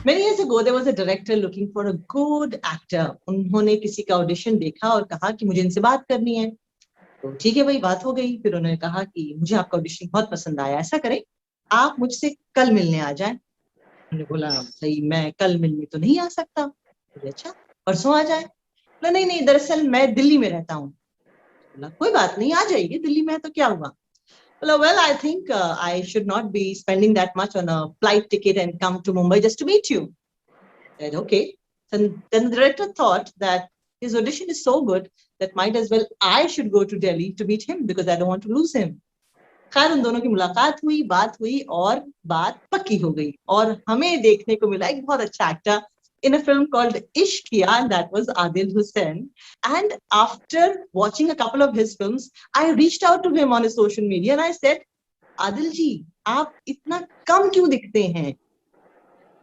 Many years ago, there was a director looking for a good actor. उन्होंने किसी का audition देखा और कहा कि मुझे इनसे बात करनी है. तो ठीक है भाई, बात हो गई. फिर उन्होंने कहा कि मुझे आपका ऑडिशन बहुत पसंद आया, ऐसा करें आप मुझसे कल मिलने आ जाएं. उन्होंने बोला भाई मैं कल मिलने तो नहीं आ सकता. बोले अच्छा परसों आ जाए. बोला नहीं नहीं, दरअसल मैं दिल्ली में रहता हूँ. बोला कोई बात नहीं, आ जाइए, दिल्ली में है तो क्या हुआ. Well, I think I should not be spending that much on a flight ticket and come to Mumbai just to meet you. I said, okay. Then the director thought that his audition is so good that might as well I should go to Delhi to meet him because I don't want to lose him. खैर उन दोनों की मुलाकात हुई, बात हुई और बात पक्की हो गई और हमें देखने को मिला एक बहुत अच्छा actor in a film called Ishqiya, and that was Adil Hussain. And after watching a couple of his films, I reached out to him on his social media and I said, Adil ji, आप इतना कम क्यों दिखते हैं?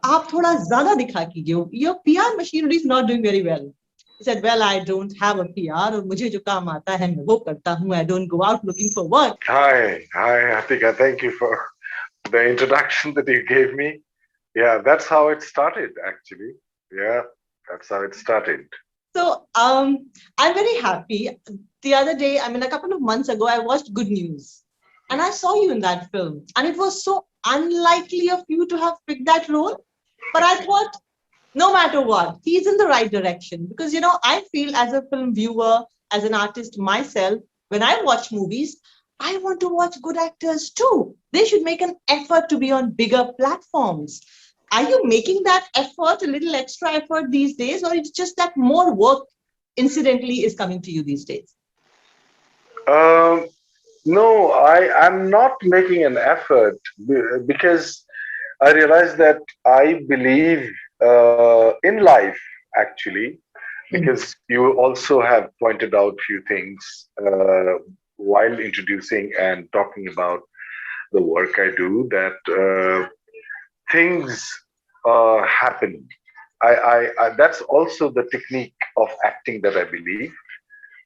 आप थोड़ा ज़्यादा दिखा कीजिए. Your PR machinery is not doing very well. He said, well, I don't have a PR और मुझे जो काम आता है मैं वो करता हूँ. I don't go out looking for work. Hi, Atika. Thank you for the introduction that you gave me. Yeah, that's how it started, actually. Yeah, that's how it started. So I'm very happy. The other day, I mean, a couple of months ago, I watched Good News. And I saw you in that film. And it was so unlikely of you to have picked that role. But I thought, no matter what, he's in the right direction. Because, you know, I feel as a film viewer, as an artist myself, when I watch movies, I want to watch good actors too. They should make an effort to be on bigger platforms. Are you making that effort, a little extra effort these days, or it's just that more work incidentally is coming to you these days? No, I'm not making an effort because I realize that I believe in life, actually, because you also have pointed out a few things while introducing and talking about the work I do, that things happen. That's also the technique of acting that I believe,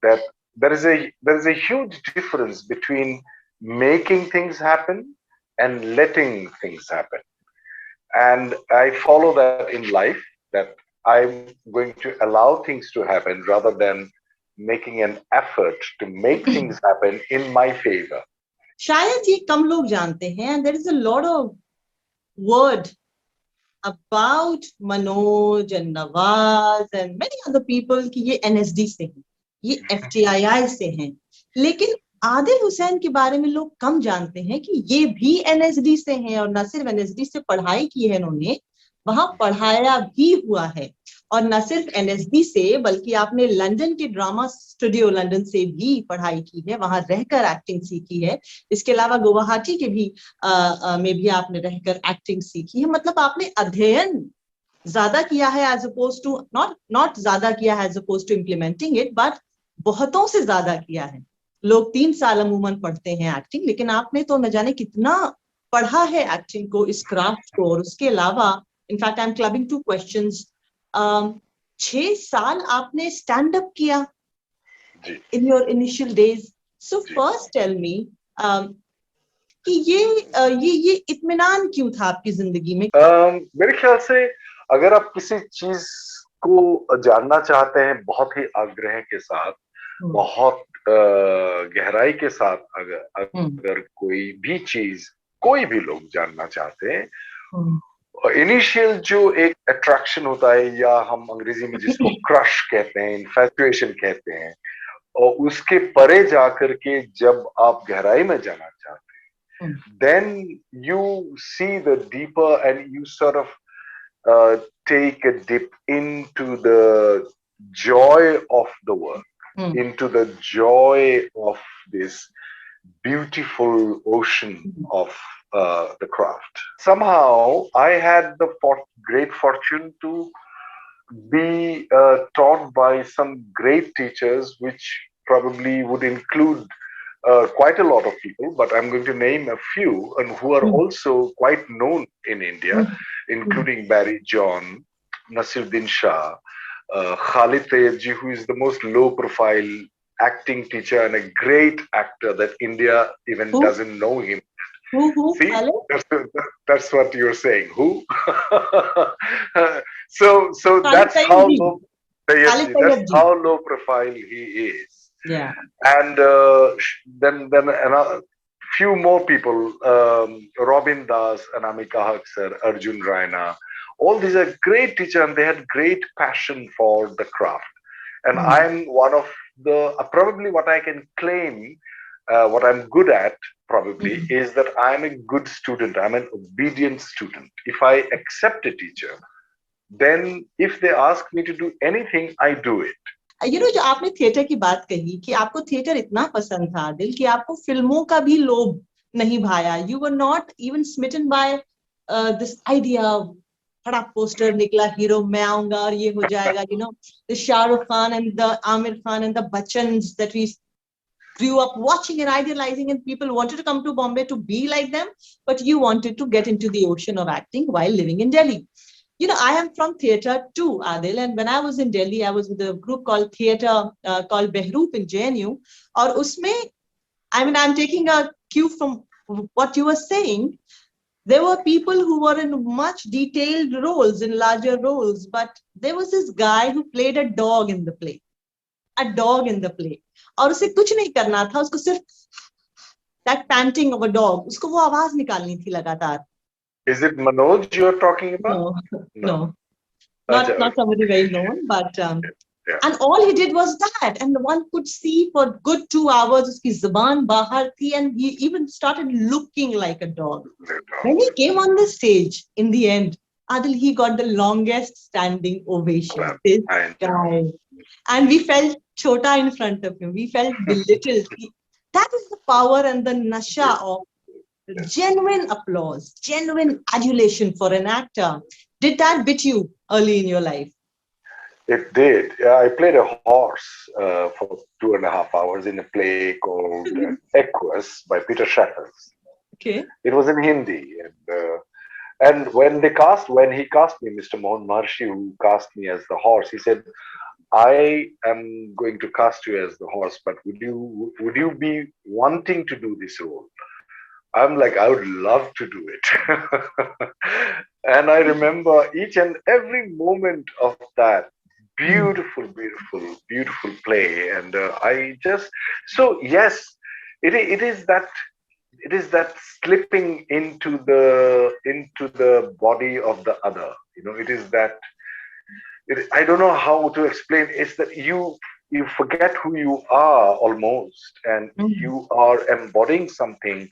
that there is a huge difference between making things happen and letting things happen. And I follow that in life, that I'm going to allow things to happen rather than making an effort to make things happen in my favor. शायद ये कम लोग जानते हैं, and there is a lot of word about Manoj and Newwz and many other people कि ये NSD से हैं, ये FTII से हैं, लेकिन आदिल हुसैन के बारे में लोग कम जानते हैं कि ये भी NSD से हैं और न सिर्फ NSD से पढ़ाई की है इन्होंने, वहां पढ़ाया भी हुआ है. और न सिर्फ NSD से बल्कि आपने लंदन के ड्रामा स्टूडियो लंदन से भी पढ़ाई की है, वहां रहकर एक्टिंग सीखी है. इसके अलावा गुवाहाटी के भी में भी आपने रहकर एक्टिंग सीखी है. मतलब आपने अध्ययन ज्यादा किया है एज अपोज टू नॉट ज्यादा किया है as oppose to implementing it, but बहुतों से ज्यादा किया है. लोग 3 साल अमूमन पढ़ते हैं एक्टिंग, लेकिन आपने तो न जाने कितना पढ़ा है एक्टिंग को, इस क्राफ्ट को. और उसके अलावा in fact I am clubbing 2 questions. 6 साल आपने स्टैंड अप किया in your initial days. So first tell me कि ये इत्मीनान क्यों था आपकी जिंदगी में? मेरे ख्याल से अगर आप किसी चीज को जानना चाहते हैं बहुत ही आग्रह के साथ, बहुत गहराई के साथ, अगर कोई भी चीज कोई भी लोग जानना चाहते हैं, इनिशियल जो एक अट्रैक्शन होता है, या हम अंग्रेजी में जिसको क्रश कहते हैं, इन्फैचुएशन कहते हैं, और उसके परे जाकर के जब आप गहराई में जाना चाहते हैं, then you see the deeper and you sort of take a dip into the joy of the work, into the joy of this beautiful ocean of the craft. Somehow I had the great fortune to be taught by some great teachers, which probably would include quite a lot of people, but I'm going to name a few, and who are also quite known in India, including Barry John, Nasiruddin Shah, Khalid Tayyibji, who is the most low-profile acting teacher and a great actor that India even doesn't know him. Who? See, Pale? that's what you're saying. Who? So Pale that's how Sayyid low. Yes, Pale that's Sayyid ji. how low profile he is. Yeah. And then another few more people, Robin Das, Anamika Haksar, Arjun Raina. All these are great teachers, and they had great passion for the craft. And Hmm. I'm one of the probably what I can claim, what I'm good at probably Hmm. is that I'm a good student. I'm an obedient student. If I accept a teacher, then if they ask me to do anything, I do it. जो आपने theatre की बात कही कि आपको theatre इतना पसंद था दिल कि आपको फिल्मों का भी लोभ नहीं भाया. You were not even smitten by this idea. बड़ा पोस्टर निकला हीरो मैं आऊंगा और ये हो जाएगा. The Shahrukh Khan and the Amir Khan and the Bachchans that we grew up watching and idealizing, and people wanted to come to Bombay to be like them, but you wanted to get into the ocean of acting while living in Delhi. I am from theatre too, Adil, and when I was in Delhi, I was with a group called theatre called Behroop in JNU. और उसमें, I'm taking a cue from what you were saying. There were people who were in much detailed roles, in larger roles, but there was this guy who played a dog in the play. A dog in the play. और उसे कुछ नहीं करना था, उसको सिर्फ that panting of a dog, उसको वो आवाज निकालनी थी लगातार. Is it Manoj you're talking about? No. Not somebody very known, but Yeah. and all he did was that, and one could see for good 2 hours uski zuban bahar thi, and he even started looking like a dog. When he came on the stage, in the end, Adil, he got the longest standing ovation. This guy, and we felt chota in front of him. We felt belittled. That is the power and the nasha of genuine applause, genuine adulation for an actor. Did that bit you early in your life? It did. I played a horse for 2.5 hours in a play called Equus by Peter Shackles. Okay. It was in Hindi, and when he cast me, Mr. Mohan Maharshi, who cast me as the horse, he said, "I am going to cast you as the horse, but would you be wanting to do this role?" I'm like, I would love to do it. And I remember each and every moment of that beautiful, beautiful, beautiful play. And yes, it is that slipping into the body of the other. It is that, I don't know how to explain. It's that you forget who you are almost, and you are embodying something.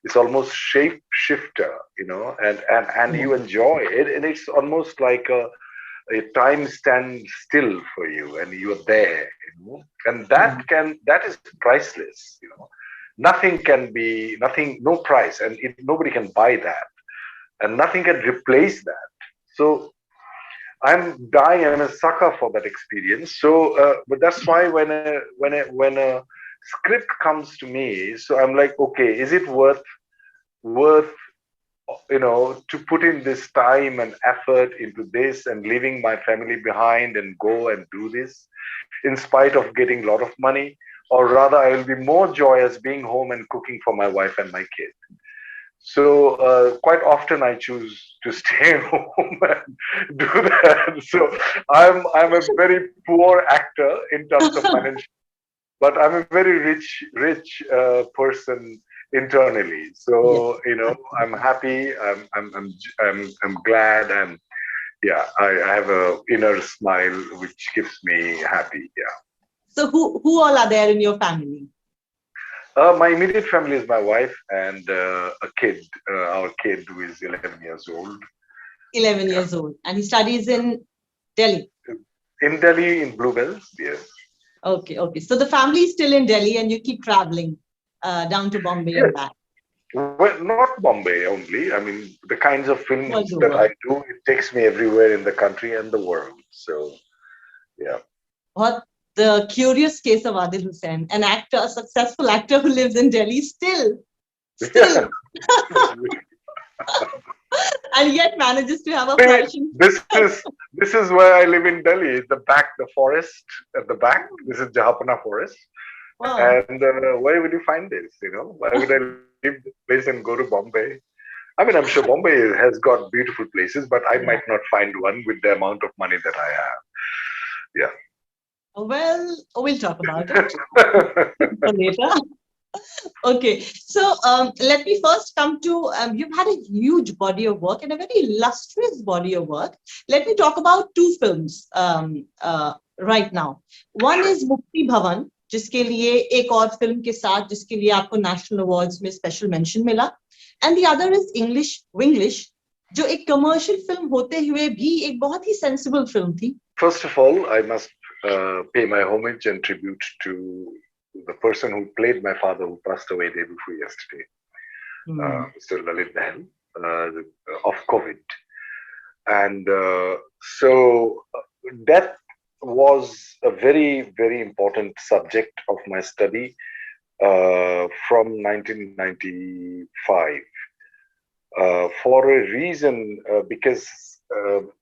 It's almost shifter, and you enjoy it, and it's almost like a time stands still for you, and you're there, and that is priceless, nothing, no price, and nobody can buy that, and nothing can replace that. So I'm dying. I'm a sucker for that experience. So, but that's why when a script comes to me, so I'm like, okay, is it worth to put in this time and effort into this and leaving my family behind and go and do this in spite of getting a lot of money, or rather I will be more joyous being home and cooking for my wife and my kid. So quite often I choose to stay home and do that. So I'm a very poor actor in terms of financial, but I'm a very rich person internally. So I'm happy. I'm glad, and yeah, I have a inner smile which keeps me happy. Yeah. So who all are there in your family? My immediate family is my wife and a kid, our kid who is 11 years old. 11 years old, and he studies in Delhi. In Delhi, in Bluebells, yes. Okay. So the family is still in Delhi, and you keep traveling down to Bombay and back. Well, not Bombay only. I mean, the kinds of films that I do, it takes me everywhere in the country and the world. So, yeah. What the curious case of Adil Hussain, an actor, a successful actor who lives in Delhi still. Yeah. And yet manages to have a flourishing. This is where I live in Delhi. The forest at the back. This is Jahapana Forest. Wow. And where would you find this? Why would I live leave the place and go to Bombay. I mean, I'm sure Bombay has got beautiful places, but I might not find one with the amount of money that I have. Yeah. Well, we'll talk about it later. Okay, so let me first come to, you've had a huge body of work and a very illustrious body of work. Let me talk about two films right now. One is Mukti Bhavan, जिसके लिए एक और film के साथ जिसके लिए आपको national awards में स्पेशल मेंशन मिला, and the other is Vinglish, जो एक कमर्शियल फिल्म होते हुए भी एक बहुत ही सेंसिबल फिल्म थी. First of all, I must pay my homage and tribute to the person who played my father, who passed away day before yesterday, Mr. Lalit Dahal, of COVID. And so death was a very, very important subject of my study from 1995. For a reason, because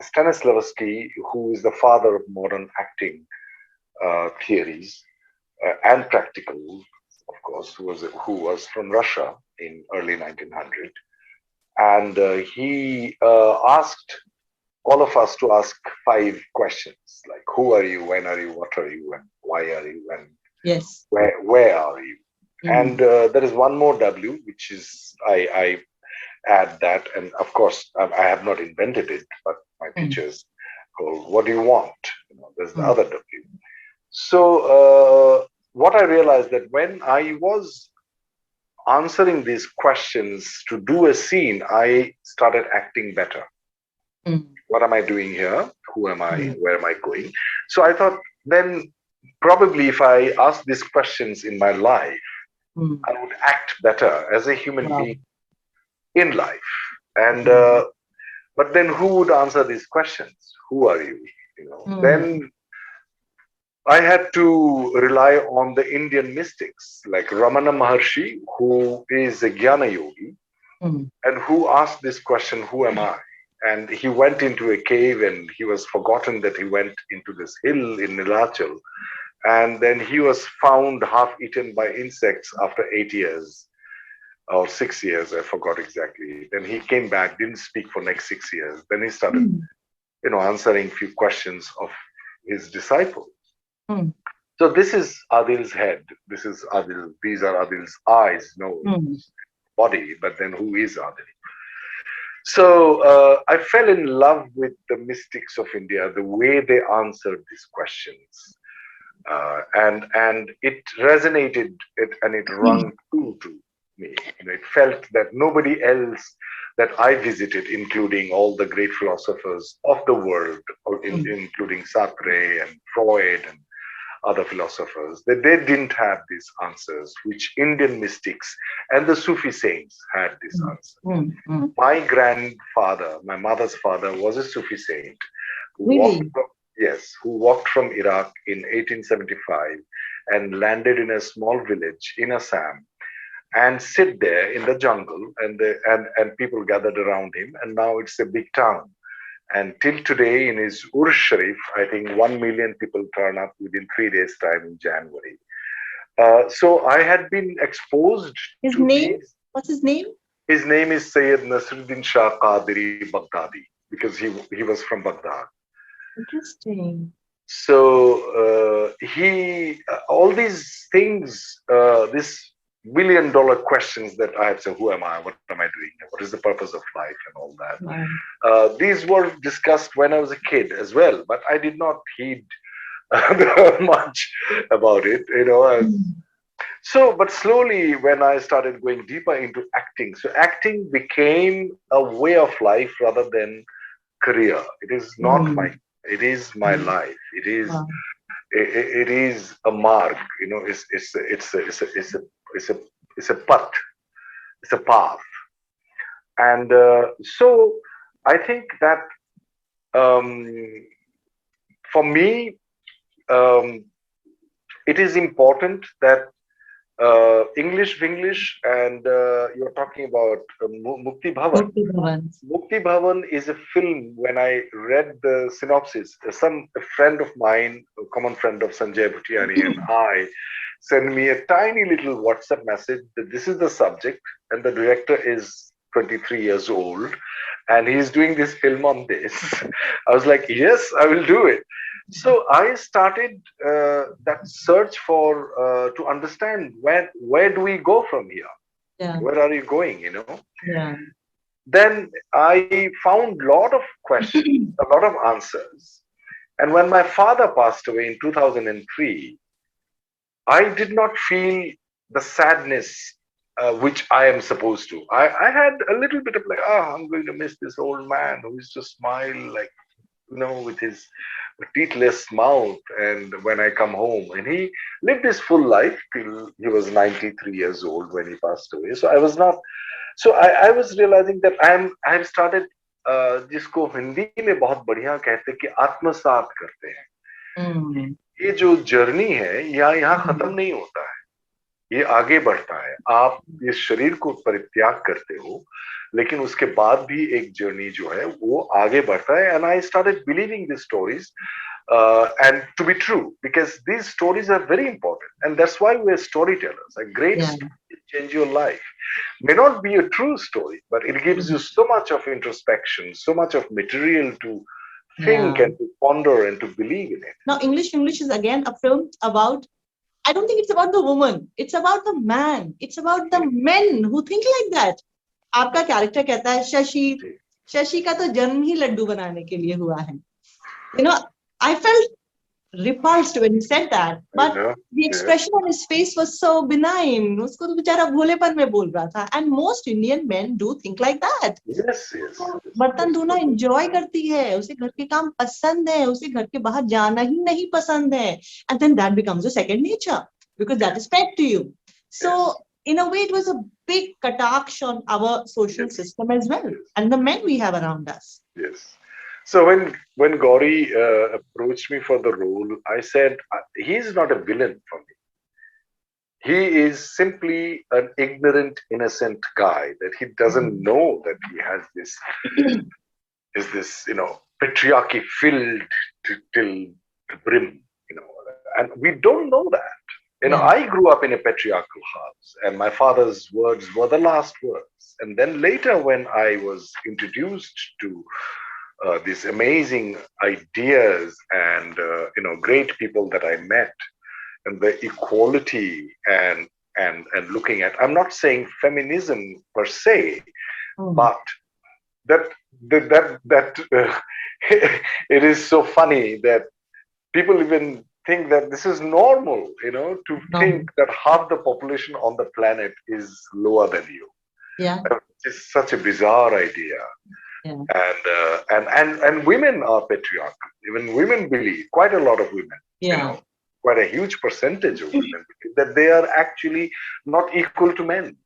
Stanislavski, who is the father of modern acting theories and practical, of course, who was from Russia in early 1900, and he asked all of us to ask 5 questions, like who are you, when are you, what are you, and why are you, and yes, where are you? And there is one more W, which is I add that, and of course I have not invented it, but my teachers call, what do you want? You know, there's the other W. So what I realized that when I was answering these questions to do a scene, I started acting better. What am I doing here? Who am I? Where am I going? So I thought then probably if I ask these questions in my life, I would act better as a human being in life. And but then who would answer these questions? Who are you? You know, then I had to rely on the Indian mystics like Ramana Maharshi, who is a Jnana Yogi, and who asked this question, who am I? And he went into a cave and he was forgotten that he went into this hill in Nilachal. And then he was found half eaten by insects after 8 years or 6 years, I forgot exactly. Then he came back, didn't speak for next 6 years. Then he started, answering a few questions of his disciples. So this is Adil's head. This is Adil. These are Adil's eyes, nose, body. But then who is Adil? So I fell in love with the mystics of India, the way they answered these questions, and it resonated, and it rung true to me. It felt that nobody else that I visited, including all the great philosophers of the world, including Sartre and Freud and other philosophers, that they didn't have these answers, which Indian mystics and the Sufi saints had this answer. My grandfather, my mother's father, was a Sufi saint who walked from Iraq in 1875 and landed in a small village in Assam and sit there in the jungle, and people gathered around him, and now it's a big town. And till today, in his Ur Sharif, I think 1 million people turn up within 3 days' time in January. So I had been exposed his to name. these. What's his name? His name is Sayyid Nasruddin Shah Qadiri Baghdadi, because he was from Baghdad. Interesting. So all these things, this $1 million questions that I had, so who am I? What am I doing? What is the purpose of life and all that? These were discussed when I was a kid as well, but I did not heed much about it, So, but slowly when I started going deeper into acting, so acting became a way of life rather than career. It is not it is my life. It is, it is a mark, it's a path. It's a path. And so I think that for me, it is important that English, and you're talking about MuktiBhawan. MuktiBhawan is a film. When I read the synopsis, a friend of mine, a common friend of Sanjay Bhutiani, and I send me a tiny little WhatsApp message that this is the subject, and the director is 23 years old, and he's doing this film on this. I was like, yes, I will do it. So I started that search for to understand where do we go from here? Yeah. Where are you going? You know. Yeah. Then I found a lot of questions, a lot of answers. And when my father passed away in 2003, I did not feel the sadness which I am supposed to. I had a little bit of like, oh, I'm going to miss this old man who used to smile like, you know, with his teethless mouth. And when I come home, and he lived his full life till he was 93 years old when he passed away. So I was not. So I was realizing that I've started जिसको हिंदी में बहुत बढ़िया कहते हैं कि आत्मसात करते हैं. ये जो जर्नी है यहाँ खत्म नहीं होता है, ये आगे बढ़ता है. आप इस शरीर को परित्याग करते हो, लेकिन उसके बाद भी एक जर्नी जो है वो आगे बढ़ता है. And I started believing these stories and to be true, because these stories are very important, and that's why we're storytellers. A great story change your life. May not be a true story, but it gives you so much of introspection, so much of material to think and to ponder and to believe in it. Now, English is again a film about, I don't think it's about the woman. It's about the man. It's about the men who think like that. आपका character कहता है शशि का तो जन्म ही लड्डू बनाने के लिए हुआ है. You know, I felt repulsed when he said that, but the expression on his face was so benign. उसको तो बेचारा भोलेपन में बोल रहा था. And most Indian men do think like that. Yes. बर्तन धोना enjoy करती है, उसे घर के काम पसंद है, उसे घर के बाहर जाना ही नहीं पसंद है. And then that becomes a second nature because that is fed to you. So in a way, it was a big kataksh on our social system as well, and the men we have around us. Yes. So when Gauri approached me for the role, I said, he's not a villain for me. He is simply an ignorant, innocent guy that he doesn't know that he has this, is this, you know, patriarchy filled till the brim, you know, and we don't know that. You know, I grew up in a patriarchal house, and my father's words were the last words. And then later, when I was introduced to these amazing ideas and you know, great people that I met, and the equality and looking at, I'm not saying feminism per se, but that it is so funny that people even think that this is normal, you know, to think that half the population on the planet is lower than you. Yeah, it's such a bizarre idea. And women are patriarchal. Even women believe, quite a lot of women, you know, quite a huge percentage of women believe that they are actually not equal to men.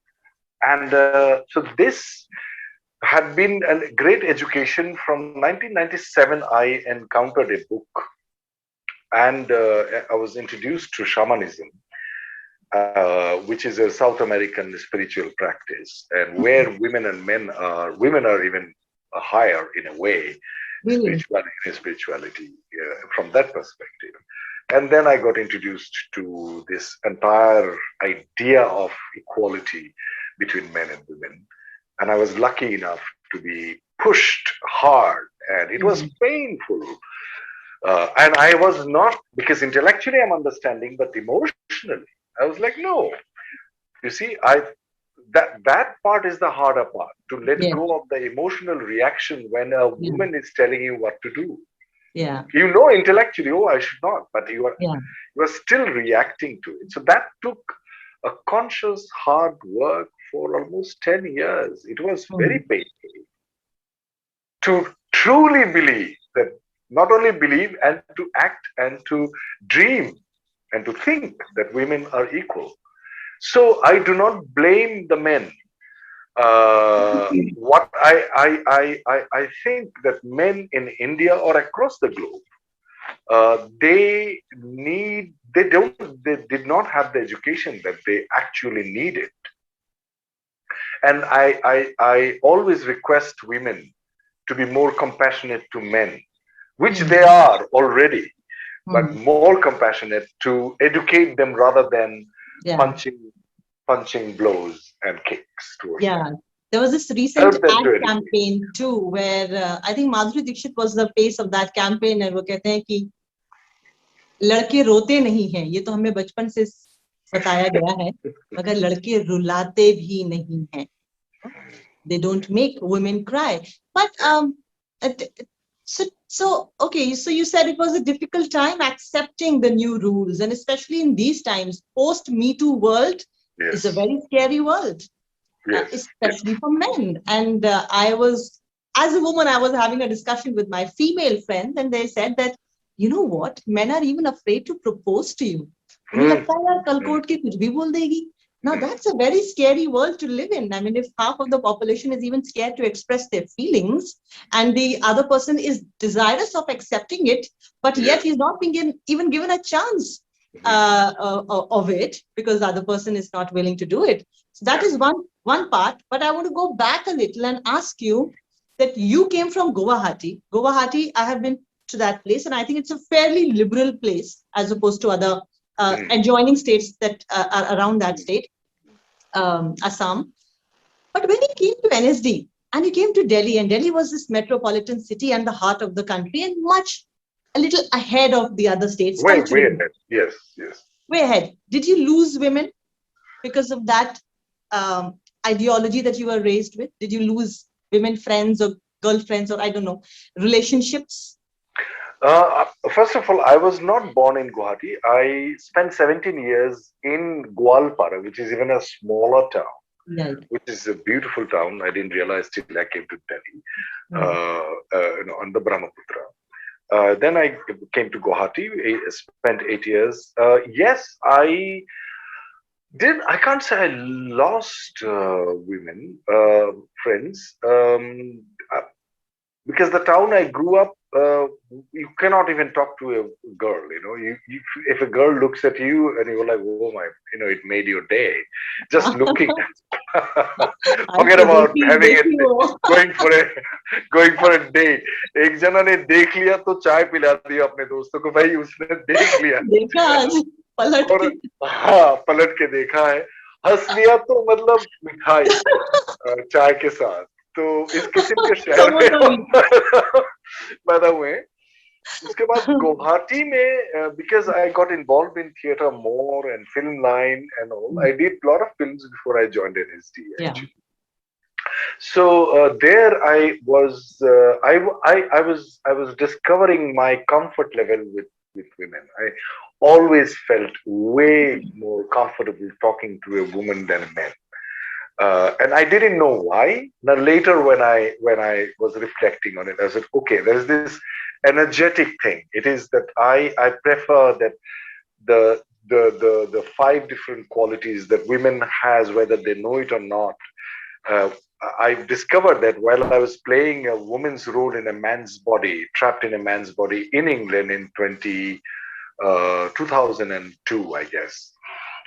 And so this had been a great education. From 1997, I encountered a book, and I was introduced to shamanism, which is a South American spiritual practice, and where women are even higher in a way, spirituality from that perspective. And then I got introduced to this entire idea of equality between men and women, and I was lucky enough to be pushed hard, and it was painful. And I was not, because intellectually I'm understanding, but emotionally I was like, no. You see, that part is the harder part, to let go of the emotional reaction when a woman is telling you what to do. Yeah. You know, intellectually, oh, I should not, but you are still reacting to it. So that took a conscious hard work for almost 10 years. It was very painful to truly believe that, not only believe, and to act and to dream and to think that women are equal. So I do not blame the men. What I think that men in India or across the globe, they did not have the education that they actually needed. And I always request women to be more compassionate to men, which they are already. but more compassionate to educate them rather than punching blows and kicks towards them. There was this recent ad campaign too, where I think Madhuri Dixit was the face of that campaign, and वो कहते हैं कि लड़के रोते नहीं हैं, ये तो हमें बचपन से बताया गया है, मगर लड़के रुलाते भी नहीं हैं. They don't make women cry. But so okay, so you said it was a difficult time accepting the new rules, and especially in these times, post Me Too world is a very scary world, especially for men. And as a woman, I was having a discussion with my female friends, and they said that, you know what, men are even afraid to propose to you. उन्हें लगता है यार कल court के कुछ भी बोल देगी. Now that's a very scary world to live in. I mean, if half of the population is even scared to express their feelings, and the other person is desirous of accepting it, but yet he's not being even given a chance of it because the other person is not willing to do it. So that is one part. But I want to go back a little and ask you that you came from Guwahati. Guwahati, I have been to that place, and I think it's a fairly liberal place as opposed to other adjoining states that are around that state. Assam. But when you came to NSD and you came to Delhi, and Delhi was this metropolitan city and the heart of the country, and a little ahead of the other states. Way ahead. Yes. Way ahead. Did you lose women because of that ideology that you were raised with? Did you lose women friends or girlfriends or I don't know, relationships? First of all, I was not born in Guwahati. I spent 17 years in Gwalpara, which is even a smaller town, which is a beautiful town. I didn't realize till I came to Delhi, on the Brahmaputra. Then I came to Guwahati, spent 8 years. Yes, I can't say I lost women, friends, because the town I grew up, you cannot even talk to a girl. If a girl looks at you and you're like, oh my, it made your day. Just looking. Forget about going for a date. एक जना ने देख लिया तो चाय पिला दी अपने दोस्तों को, भाई उसने देख लिया. पलट के देखा है, हंस लिया तो मतलब मिठाई चाय के साथ. तो इस किस्म के शहर में पैदा हुए. उसके बाद गुवाहाटी में, because I got involved in theater more and film line and all, I did a lot of films before I joined NSD actually. So there I was discovering my comfort level with women. I always felt way more comfortable talking to a woman than a man. And I didn't know why. Now later when I was reflecting on it, I said, okay, there's this energetic thing. It is that I prefer that the 5 different qualities that women has, whether they know it or not. I discovered that while I was playing a woman's role in a man's body, trapped in a man's body in England in 2002, I guess.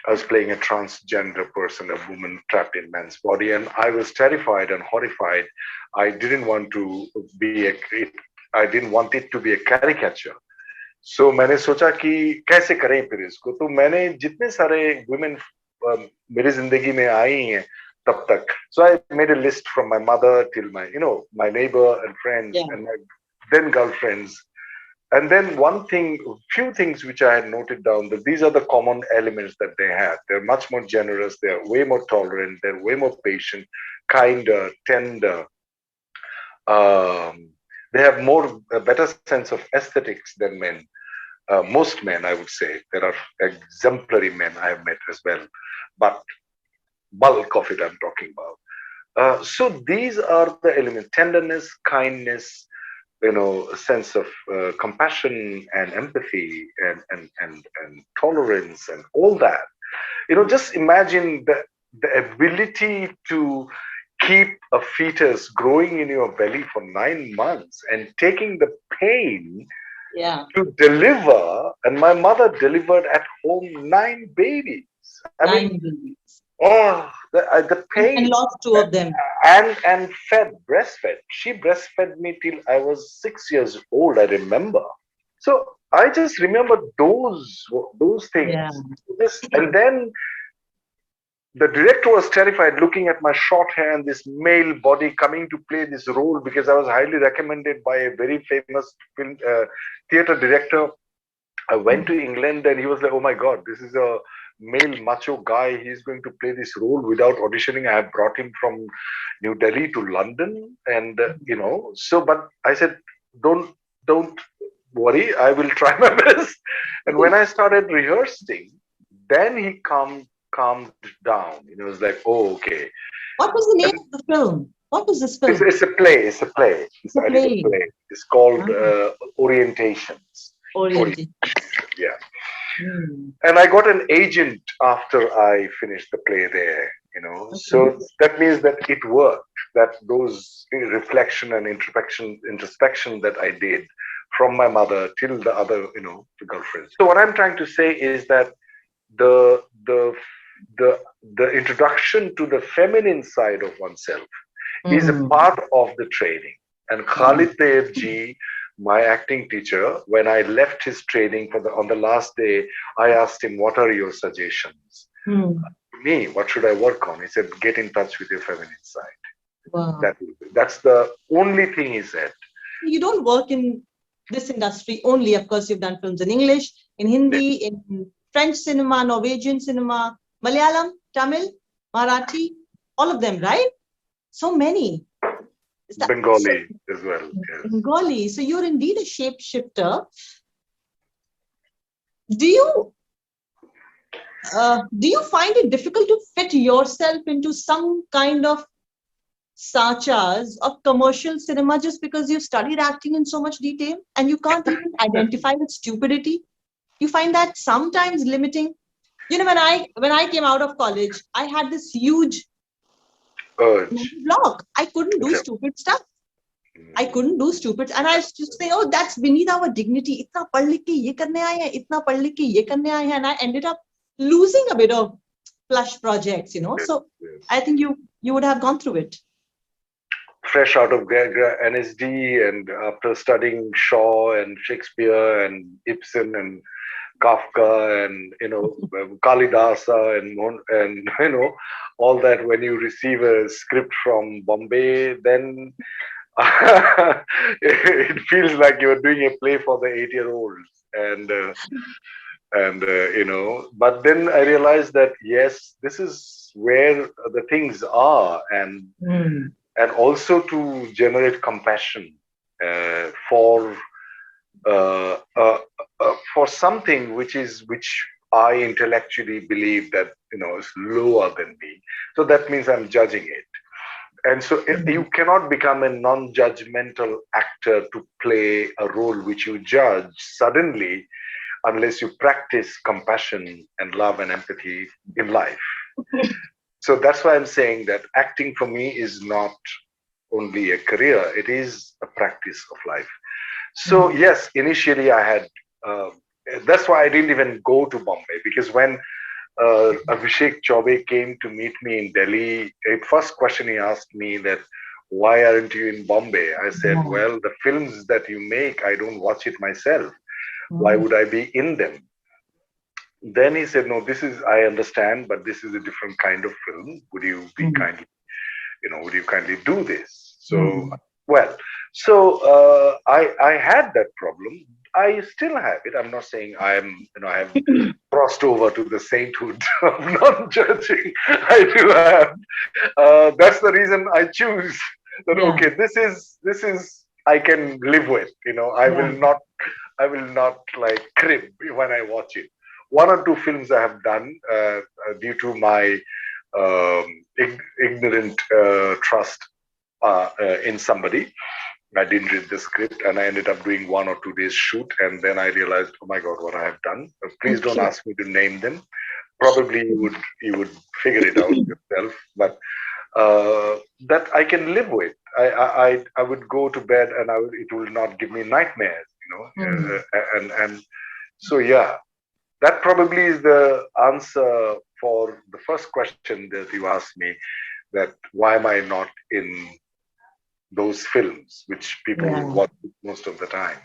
I was playing a transgender person, a woman trapped in man's body, and I was terrified and horrified. I didn't want it to be a caricature. So मैंने सोचा कि कैसे करें फिर इसको. तो मैंने जितने सारे women मेरी जिंदगी में आई हैं तब तक. So I made a list from my mother till my neighbor and friends and my then girlfriends. And then few things which I had noted down, that these are the common elements that they have. They're much more generous, they're way more tolerant, they're way more patient, kinder, tender. They have a better sense of aesthetics than men. Most men, I would say. There are exemplary men I have met as well, but bulk of it I'm talking about. So these are the elements: tenderness, kindness, a sense of compassion and empathy and tolerance and all that. Just imagine the ability to keep a fetus growing in your belly for 9 months and taking the pain to deliver. And my mother delivered at home 9 babies. Babies. Oh, the pain. And lost 2 of them. And breastfed. She breastfed me till I was 6 years old, I remember. So I just remember those things. Yeah. And then the director was terrified looking at my short hair and this male body coming to play this role, because I was highly recommended by a very famous theater director. I went to England and he was like, oh my God, this is a male macho guy. He's going to play this role without auditioning. I have brought him from New Delhi to London. And, but I said, don't worry. I will try my best. And when I started rehearsing, then he calmed down. It was like, oh, okay. What was the name of the film? What was this film? It's a play. It's a play. I did a play. It's called Orientations. Orientation. Yeah. And I got an agent after I finished the play there, So that means that it worked, that those reflection and introspection that I did from my mother till the other, the girlfriends. So what I'm trying to say is that the introduction to the feminine side of oneself is a part of the training. And Khalid Tayyib ji, my acting teacher, when I left his training on the last day, I asked him, what are your suggestions? To me, what should I work on? He said, get in touch with your feminine side. Wow. That's the only thing he said. You don't work in this industry only. Of course, you've done films in English, in Hindi, in French cinema, Norwegian cinema, Malayalam, Tamil, Marathi, all of them, right? So many. Bengali as well. Yes. Bengali. So you're indeed a shapeshifter. Do you find it difficult to fit yourself into some kind of sachas of commercial cinema just because you've studied acting in so much detail and you can't even identify with stupidity? You find that sometimes limiting? When I came out of college, I had this huge block. I couldn't do stupid stuff. I couldn't do stupid, and I was just saying, oh, that's beneath our dignity. Itna pad likh ke ye karne aaye hain, itna pad likh ke ye karne aaye hain, and I ended up losing a bit of plush projects, So I think you would have gone through it. Fresh out of NSD and after studying Shaw and Shakespeare and Ibsen and Kafka and Kalidasa and all that, when you receive a script from Bombay, then it feels like you're doing a play for the 8-year-olds. But then I realized that yes, this is where the things are, and also to generate compassion for something which I intellectually believe that is lower than me. So that means I'm judging it. And so you cannot become a non-judgmental actor to play a role which you judge suddenly unless you practice compassion and love and empathy in life. So that's why I'm saying that acting for me is not only a career, it is a practice of life. So yes, initially I had, that's why I didn't even go to Bombay, because when Abhishek Chaubey came to meet me in Delhi, a first question he asked me that, why aren't you in Bombay? I said, well, the films that you make, I don't watch it myself. Why would I be in them? Then he said, no, I understand, but this is a different kind of film. Would you be kindly, would you kindly do this? So, I had that problem. I still have it. I'm not saying I have crossed over to the sainthood of non-judging. I do have. That's the reason I choose that. Okay, this is I can live with. I will not like crib when I watch it. 1 or 2 films I have done due to my ignorant trust in somebody. I didn't read the script and I ended up doing 1 or 2 days shoot, and then I realized, oh my God, what I have done. Please don't ask me to name them. Probably you would figure it out yourself, but that I can live with. I would go to bed and it will not give me nightmares, and so yeah, that probably is the answer for the first question that you asked me, that why am I not in those films which people watch most of the time.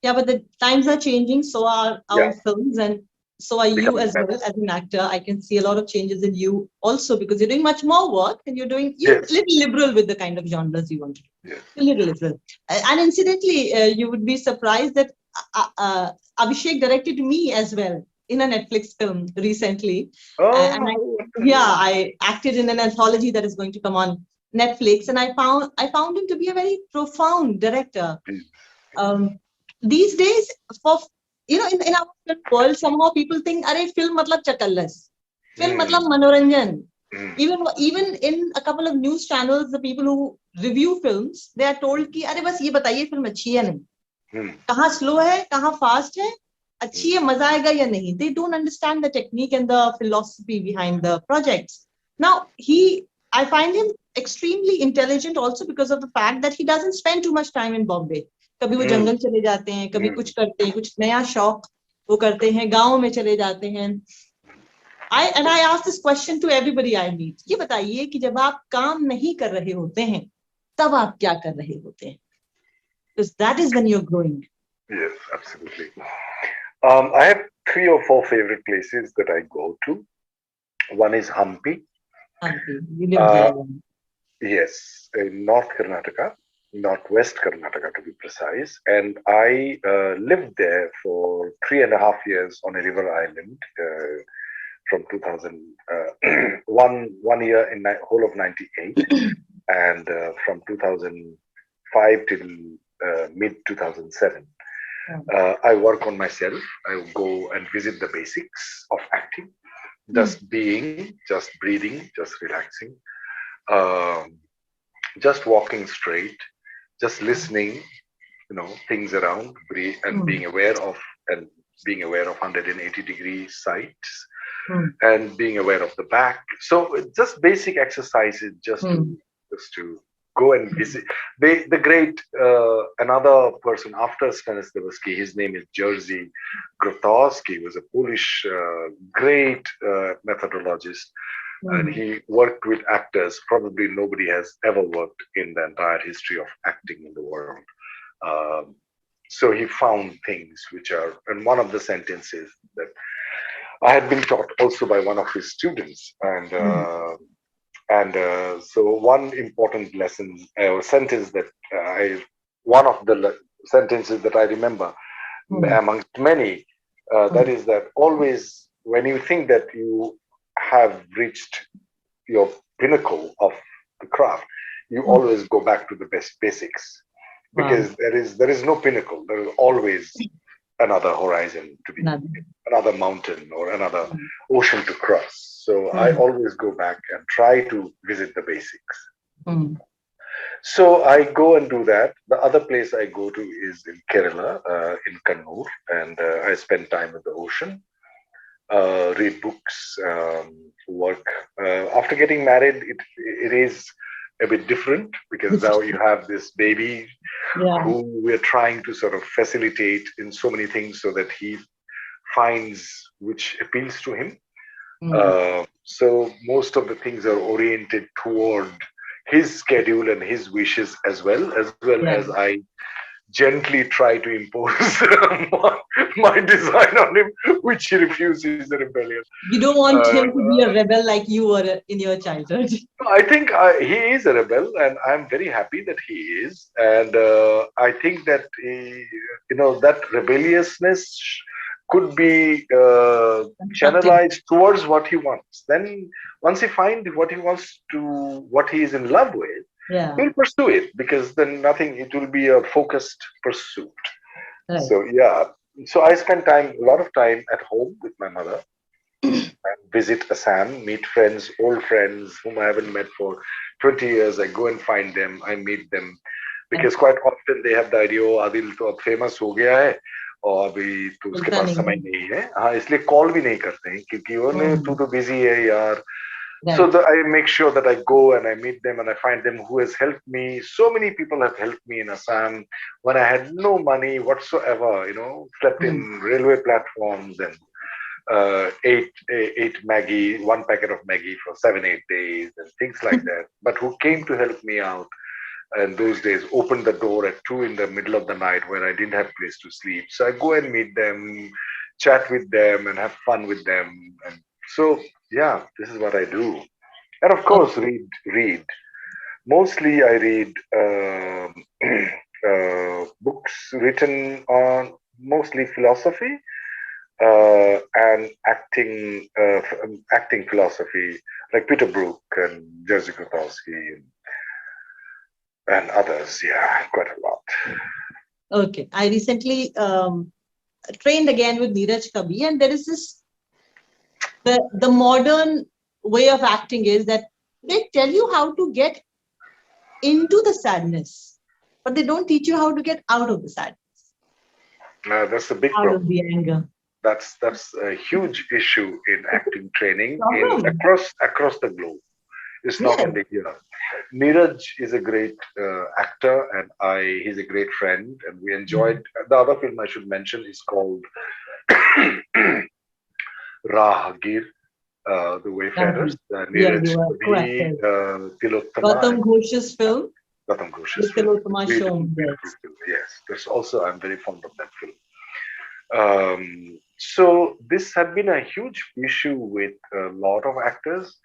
Yeah, Yeah, but the times are changing, so are our films, and so are you Becoming as well better. as an actor. I can see a lot of changes in you also, because you're doing much more work and you're a little liberal with the kind of genres you want to do. Yes. A little liberal. And incidentally, you would be surprised that Abhishek directed me as well in a Netflix film recently. And I acted in an anthology that is going to come on Netflix, and I found him to be a very profound director. These days, for in our film world, somehow people think, "Arey, film matlab chakallas, film matlab manoranjan." Even in a couple of news channels, the people who review films, they are told कि अरे बस ये बताइए film अच्छी है नहीं, कहाँ slow है, कहाँ fast है, अच्छी है, मजा आएगा या नहीं. They don't understand the technique and the philosophy behind the projects. Now I find him extremely intelligent also because of the fact that he doesn't spend too much time in Bombay. कभी वो जंगल चले जाते हैं, कभी कुछ करते हैं, कुछ नया शौक वो करते हैं, गांव में चले जाते हैं. I ask this question to everybody I meet. ये बताइए कि जब आप काम नहीं कर रहे होते हैं, तब आप क्या कर रहे होते हैं? Because that is when you're growing. Yes, absolutely. I have 3 or 4 favorite places that I go to. One is Hampi. Hampi. You live there. Yes, in North Karnataka, Northwest Karnataka to be precise. And I lived there for 3.5 years on a river island from 2001 1 year in whole of 98, and from 2005 till mid 2007. I work on myself. I go and visit the basics of acting, just being, just breathing, just relaxing, just walking straight, just listening, things around, breathe, and being aware of 180-degree sights, and being aware of the back. So just basic exercises, just to go and visit. The great, another person after Stanislavski, his name is Jerzy Grotowski, was a Polish great methodologist, and he worked with actors. Probably nobody has ever worked in the entire history of acting in the world. So he found things which are, and one of the sentences that I had been taught also by one of his students, and so one important lesson or sentence that one of the sentences that I remember amongst many, that is that always when you think that you have reached your pinnacle of the craft, you always go back to the basics, because there is no pinnacle. There is always another horizon to be, another mountain or another ocean to cross. So I always go back and try to visit the basics. So I go and do that. The other place I go to is in Kerala, in Kannur, and I spend time at the ocean, read books, work. After getting married, it is a bit different, because now you have this baby who we're trying to sort of facilitate in so many things so that he finds which appeals to him. So most of the things are oriented toward his schedule and his wishes, as well as I gently try to impose my design on him, which he refuses, the rebellion. You don't want him to be a rebel like you were in your childhood. I think he is a rebel, and I'm very happy that he is. And I think that that rebelliousness could be channelized towards what he wants. Then once he finds what he wants to, what he is in love with, he'll pursue it, because then it will be a focused pursuit. Right. So I spend a lot of time at home with my mother, and visit Assam, meet friends, old friends whom I haven't met for 20 years. I go and find them, I meet them, because quite often they have the idea, oh, Adil to ab famous ho gaya hai, और अभी तो उसके पास समय नहीं है, हाँ, इसलिए call भी नहीं करते हैं, क्योंकि वो तू तो बिजी है यार. So I make sure that I go and I meet them and I find them who has helped me. So many people have helped me in Assam when I had no money whatsoever, slept in railway platforms and ate Maggie, one packet of Maggie for 7-8 days and things like that, but who came to help me out. and those days opened the door at 2 in the middle of the night when I didn't have place to sleep. So I go and meet them, chat with them, and have fun with them. And so, yeah, this is what I do. And of course, read. Mostly, I read books written on mostly philosophy and acting philosophy, like Peter Brook and Jerzy Grotowski and others. Yeah, quite a lot. Okay, I recently trained again with Neeraj Kabi, and there is this the modern way of acting is that they tell you how to get into the sadness, but they don't teach you how to get out of the sadness. That's a big out problem. Of the anger. That's a huge issue in acting training across the globe. It's not only here. Neeraj is a great actor, and he's a great friend, and we enjoyed. The other film I should mention is called Raahgir, The Wayfarers. Neeraj, Gautam Ghosh's film. Gautam Ghosh's film. Yes, that's also, I'm very fond of that film. So this had been a huge issue with a lot of actors,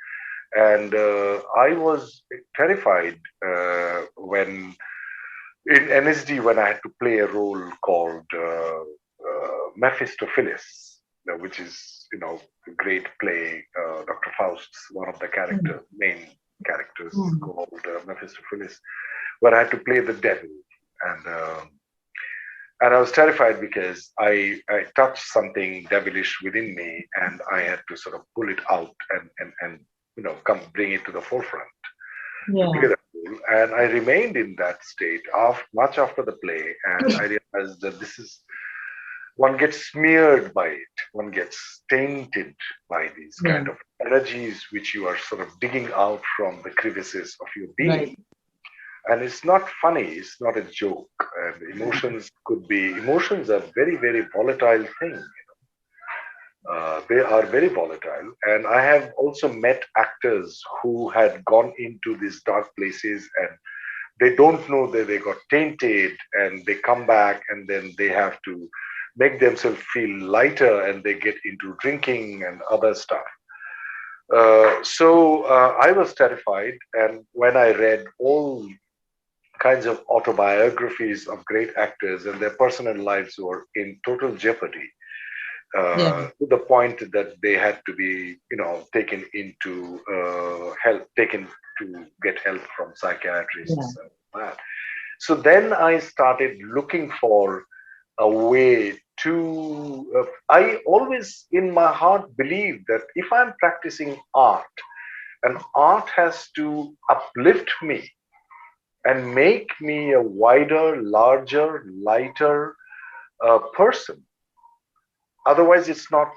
and I was terrified when in NSD when I had to play a role called Mephistopheles, which is a great play. Dr. Faust's one of the main characters called Mephistopheles, where I had to play the devil, and I was terrified because I touched something devilish within me, and I had to sort of pull it out and bring it to the forefront. Yeah. And I remained in that state much after the play, and I realized that one gets smeared by it, one gets tainted by these kind of energies which you are sort of digging out from the crevices of your being. Right. And it's not funny, it's not a joke. And emotions are very, very volatile thing. They are very volatile. And I have also met actors who had gone into these dark places and they don't know that they got tainted, and they come back and then they have to make themselves feel lighter, and they get into drinking and other stuff. So I was terrified. And when I read all kinds of autobiographies of great actors and their personal lives were in total jeopardy, to the point that they had to be, taken into taken to get help from psychiatrists. So then I started looking for a way to. I always, in my heart, believe that if I'm practicing art, and art has to uplift me and make me a wider, larger, lighter person. Otherwise, it's not.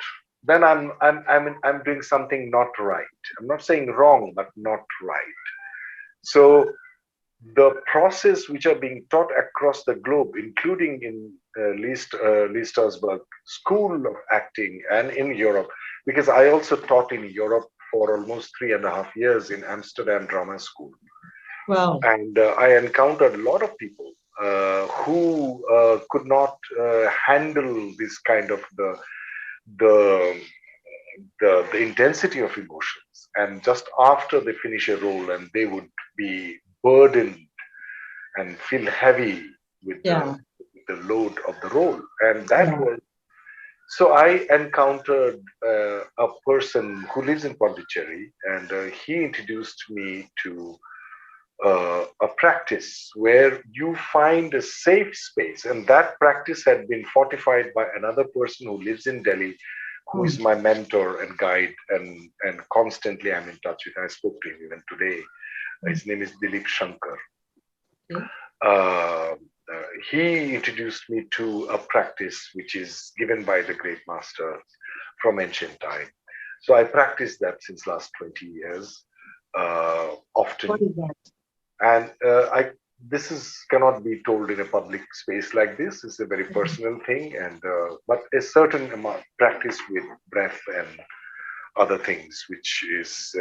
Then I'm doing something not right. I'm not saying wrong, but not right. So the process which are being taught across the globe, including in Lee Strasberg School of Acting and in Europe, because I also taught in Europe for almost 3.5 years in Amsterdam Drama School. Wow. And I encountered a lot of people who could not handle this kind of the intensity of emotions. And just after they finish a role, and they would be burdened and feel heavy with the load of the role. And that was, so I encountered a person who lives in Pondicherry, and he introduced me to a practice where you find a safe space, and that practice had been fortified by another person who lives in Delhi, who is my mentor and guide, and constantly I'm in touch with. I spoke to him even today. His name is Dilip Shankar. He introduced me to a practice which is given by the great master from ancient time. So I practice that since last 20 years, often. What is that? And this cannot be told in a public space like this. It's a very personal thing, and but a certain amount practice with breath and other things, which is,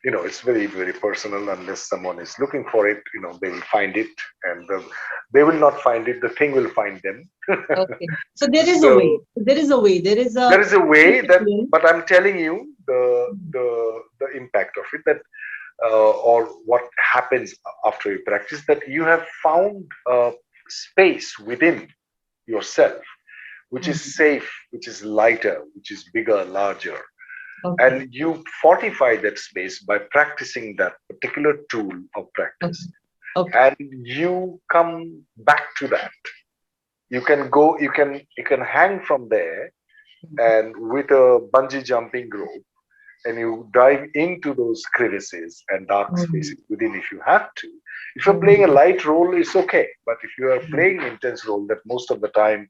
it's very, very personal. Unless someone is looking for it, they will find it, and they will not find it. The thing will find them. Okay. So there is a way. So There is a way. There is a there is a way that, discipline. but I'm telling you the impact of it, that or what happens after you practice, that you have found a space within yourself which is safe, which is lighter, which is bigger, larger. Okay. And you fortify that space by practicing that particular tool of practice. Okay. And you come back to that. You can go, you can hang from there, and with a bungee jumping rope, and you dive into those crevices and dark spaces within if you have to. If you're playing a light role, it's okay. But if you are playing intense role, that most of the time,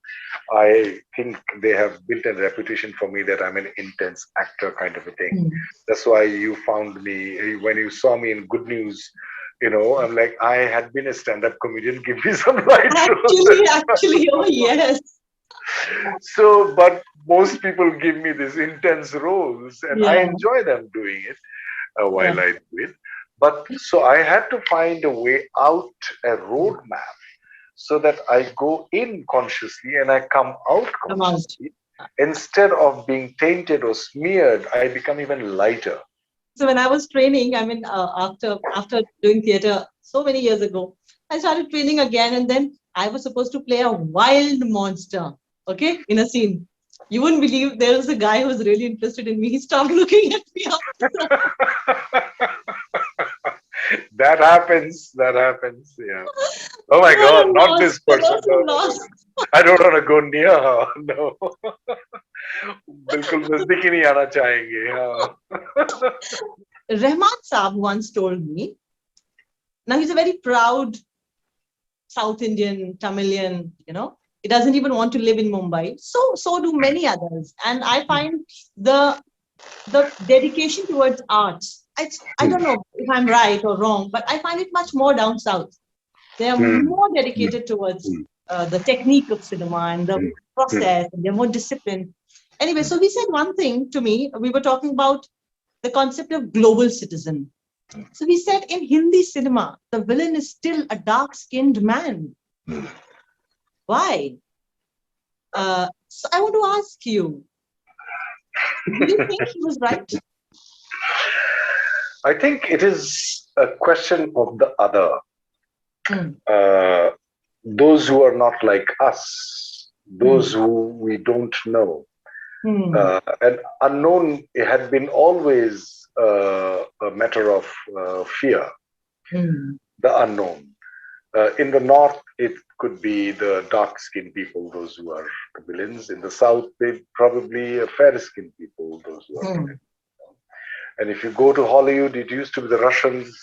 I think they have built a reputation for me that I'm an intense actor kind of a thing. That's why you found me, when you saw me in Good News, I'm like, I had been a stand-up comedian, give me some light roles. Actually, oh yes. So, but most people give me these intense roles, and I enjoy them doing it while I do it. But so I had to find a way out, a roadmap, so that I go in consciously and I come out consciously. Instead of being tainted or smeared, I become even lighter. So when I was training, I mean, after doing theater so many years ago, I started training again, and then I was supposed to play a wild monster. Okay, in a scene. You wouldn't believe, there was a guy who was really interested in me. He stopped looking at me after. That happens. Yeah. Oh my God, not this person. No. I don't want to go near her. No. बिल्कुल नजदीक ही नहीं आना चाहेंगे. Rahman Saab once told me, now he's a very proud South Indian, Tamilian, he doesn't even want to live in Mumbai. So do many others. And I find the dedication towards arts, I don't know if I'm right or wrong, but I find it much more down south. They are more dedicated towards the technique of cinema and the process, and they're more disciplined. Anyway, so he said one thing to me. We were talking about the concept of global citizen. So he said, in Hindi cinema, the villain is still a dark-skinned man. Why? So I want to ask you, do you think he was right? I think it is a question of the other. Those who are not like us, those who we don't know. And unknown had been always a matter of fear, the unknown. In the north, it could be the dark-skinned people, those who are the villains. In the south, they probably fair-skinned people, those who are villains. And if you go to Hollywood, it used to be the Russians.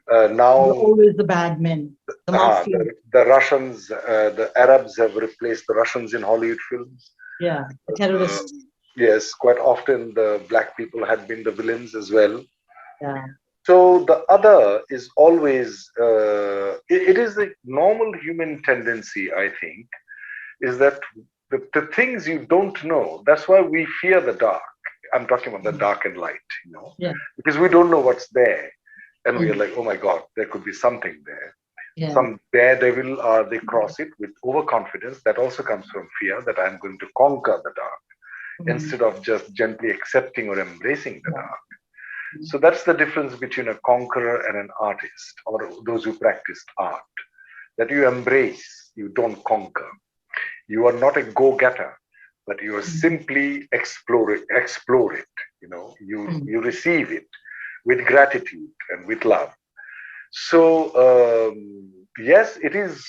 Now, always the bad men. The Russians, the Arabs have replaced the Russians in Hollywood films. Yeah, the terrorists. Yes, quite often the black people had been the villains as well. Yeah. So the other is always, it is the normal human tendency, I think, is that the things you don't know, that's why we fear the dark. I'm talking about the dark and light, because we don't know what's there. And we are like, oh my God, there could be something there. Yeah. Some daredevil, they cross it with overconfidence. That also comes from fear that I'm going to conquer the dark instead of just gently accepting or embracing the dark. So that's the difference between a conqueror and an artist, or those who practiced art. That you embrace, you don't conquer. You are not a go-getter, but you are simply explore it. You receive it with gratitude and with love. So yes, it is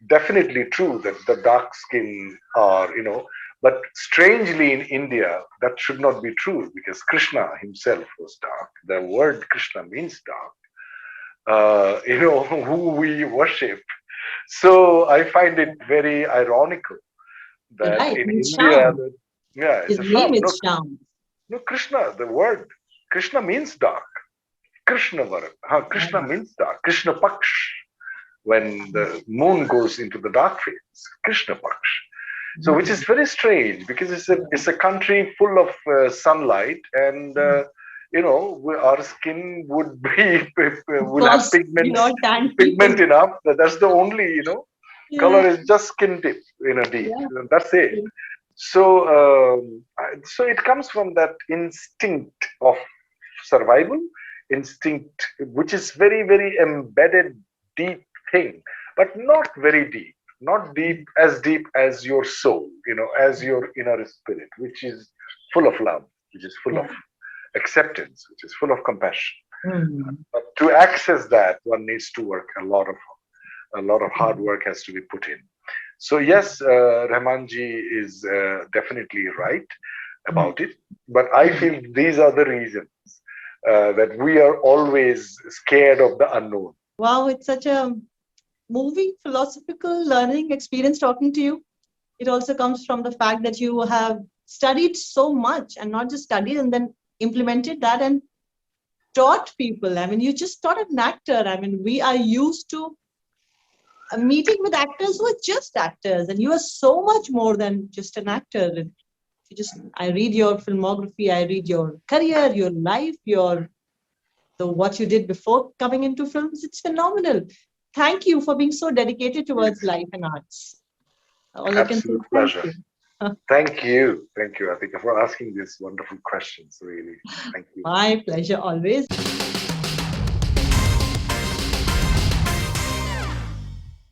definitely true that the dark skin are, but strangely in India, that should not be true, because Krishna himself was dark. The word Krishna means dark, who we worship. So I find it very ironical that in India, his name is Sham. No, Krishna, the word Krishna means dark. Krishna means dark. Krishna Paksh, when the moon goes into the dark phase, Krishna Paksh. So which is very strange because it's a country full of sunlight and our skin would be Of will have course, we all tan people. pigment enough. That's the only Yeah, color is just skin tip deep. yeah. That's it. Yeah. So so it comes from that instinct of survival, instinct which is very very embedded deep thing, but not very deep, not deep as your soul, as your inner spirit, which is full of love, which is full of Yeah. acceptance, which is full of compassion. Mm. But to access that, one needs to work a lot of hard work has to be put in. So yes, Rahmanji is definitely right Mm. about it, but I feel these are the reasons that we are always scared of the unknown. Wow, it's such a moving philosophical learning experience talking to you. It also comes from the fact that you have studied so much and not just studied and then implemented that and taught people. I mean, you just taught an actor. I mean, we are used to a meeting with actors who are just actors, and you are so much more than just an actor. I read your filmography, I read your career, your life, what you did before coming into films. It's phenomenal. Thank you for being so dedicated towards life and arts. All I can say Absolute is thank pleasure. you. Thank you, Atika, for asking these wonderful questions. Really, thank you. My pleasure always.